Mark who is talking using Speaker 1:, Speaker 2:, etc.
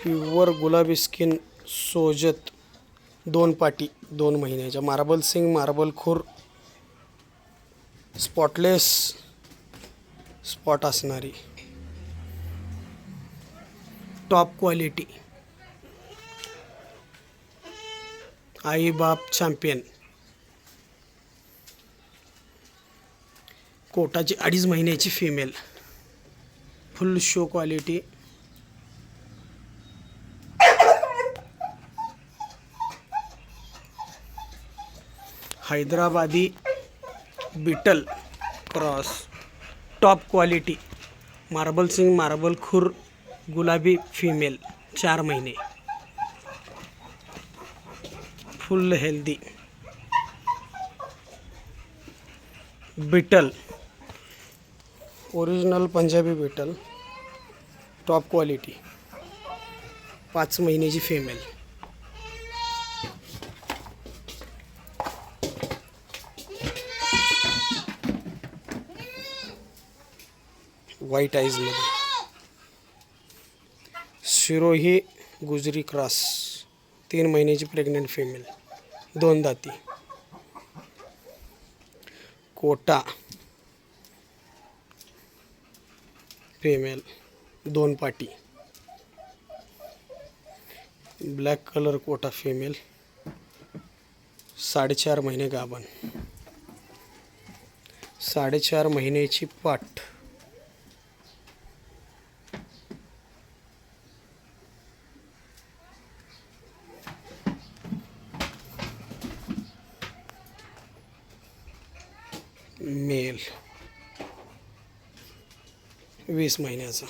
Speaker 1: Pure गुलाबी skin Sojat 2 पाटी 2 महिन्याच्या. मार्बल सिंग, मार्बल खुर, स्पॉटलेस स्पॉट असणारी टॉप क्वालिटी आई बाप चॅम्पियन. कोटाची 2.5 महिन्याची female. Full show quality. Hyderabadi Beetal cross top quality. Marble सिंग, मार्बल खुर, गुलाबी फिमेल. 4 महिने. Full healthy Beetal. Original Punjabi Beetal top quality. 5 महिन्याची फिमेल. व्हाईट आईजमध्ये. सिरोही गुजरी क्रॉस 3 महिन्याची प्रेग्नंट फिमेल. 2 दाती. कोटा फिमेल 2 पाटी. ब्लॅक कलर कोटा फिमेल 4.5 महिने गाभण. 4.5 महिन्याची पाट. मेल 20 महिन्याचा.